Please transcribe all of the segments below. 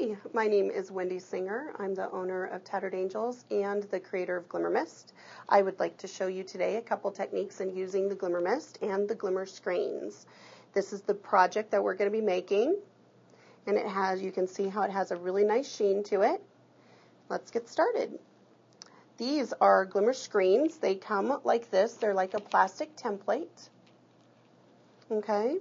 Hi, my name is Wendy Singer. I'm the owner of Tattered Angels and the creator of Glimmer Mist. I would like to show you today a couple techniques in using the Glimmer Mist and the Glimmer screens. This is the project that we're going to be making, and it has, you can see how it has a really nice sheen to it. Let's get started. These are Glimmer screens. They come like this. They're like a plastic template. Okay.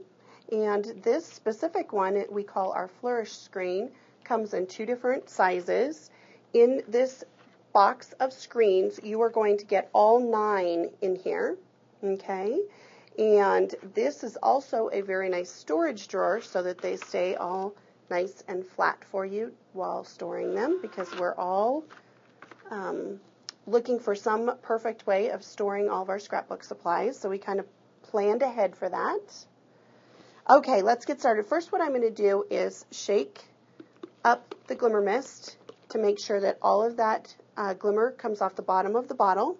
And this specific one we call our Flourish screen, comes in two different sizes. In this box of screens, you are going to get all 9 in here, okay? And this is also a very nice storage drawer so that they stay all nice and flat for you while storing them, because we're all looking for some perfect way of storing all of our scrapbook supplies, so we kind of planned ahead for that. Okay, let's get started. First, what I'm going to do is shake up the Glimmer Mist to make sure that all of that glimmer comes off the bottom of the bottle.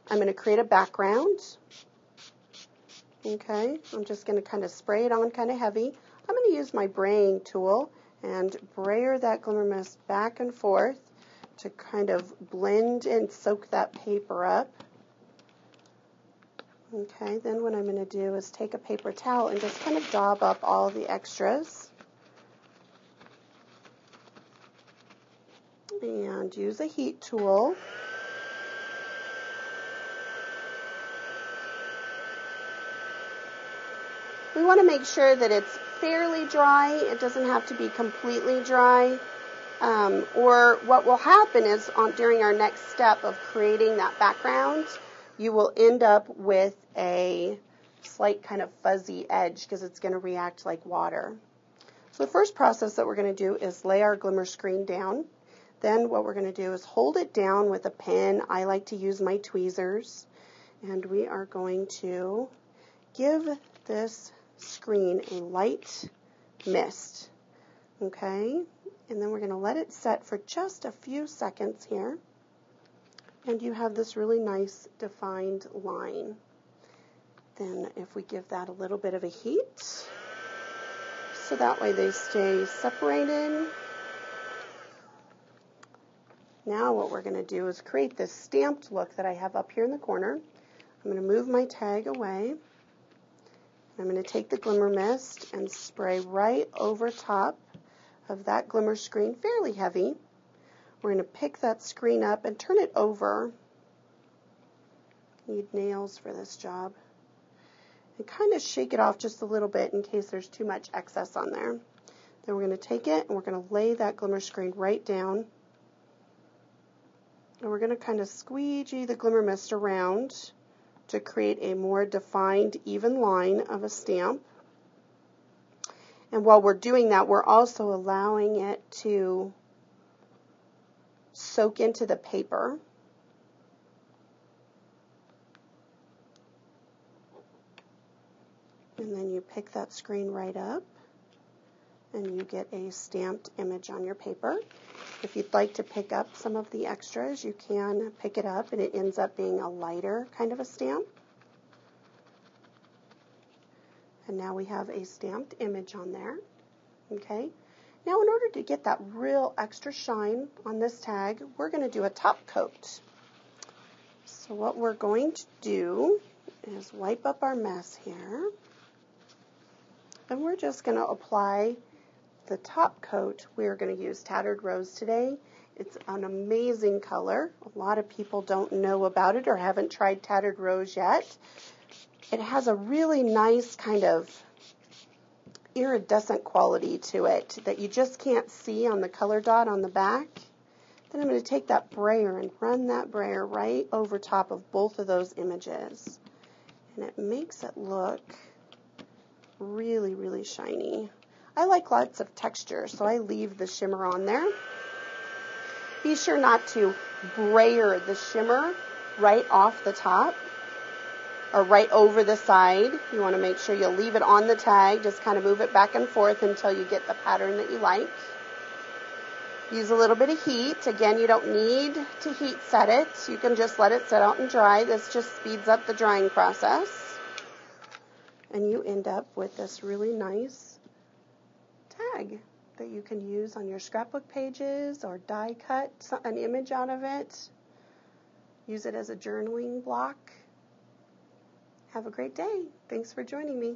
I'm going to create a background. Okay, I'm just going to kind of spray it on kind of heavy. I'm going to use my braying tool and brayer that Glimmer Mist back and forth to kind of blend and soak that paper up. Okay, then what I'm going to do is take a paper towel and just kind of daub up all the extras. And use a heat tool. We want to make sure that it's fairly dry. It doesn't have to be completely dry. Or what will happen is during our next step of creating that background, you will end up with a slight kind of fuzzy edge because it's going to react like water. So the first process that we're going to do is lay our Glimmer screen down. Then what we're going to do is hold it down with a pen. I like to use my tweezers. And we are going to give this screen a light mist. Okay? And then we're going to let it set for just a few seconds here. And you have this really nice defined line. Then if we give that a little bit of a heat, so that way they stay separated. Now what we're going to do is create this stamped look that I have up here in the corner. I'm going to move my tag away. I'm going to take the Glimmer Mist and spray right over top of that Glimmer screen, fairly heavy. We're going to pick that screen up and turn it over. Need nails for this job. And kind of shake it off just a little bit in case there's too much excess on there. Then we're going to take it and we're going to lay that Glimmer screen right down. And we're going to kind of squeegee the Glimmer Mist around to create a more defined, even line of a stamp. And while we're doing that, we're also allowing it to soak into the paper. And then you pick that screen right up and you get a stamped image on your paper. If you'd like to pick up some of the extras, you can pick it up and it ends up being a lighter kind of a stamp. And now we have a stamped image on there. Okay. Now, in order to get that real extra shine on this tag, we're going to do a top coat. So what we're going to do is wipe up our mess here. And we're just going to apply the top coat. We're going to use Tattered Rose today. It's an amazing color. A lot of people don't know about it or haven't tried Tattered Rose yet. It has a really nice kind of iridescent quality to it that you just can't see on the color dot on the back. Then I'm going to take that brayer and run that brayer right over top of both of those images. And it makes it look really, really shiny. I like lots of texture, so I leave the shimmer on there. Be sure not to brayer the shimmer right off the top or right over the side. You want to make sure you leave it on the tag. Just kind of move it back and forth until you get the pattern that you like. Use a little bit of heat. Again, you don't need to heat set it. You can just let it sit out and dry. This just speeds up the drying process. And you end up with this really nice tag that you can use on your scrapbook pages or die cut an image out of it. Use it as a journaling block. Have a great day. Thanks for joining me.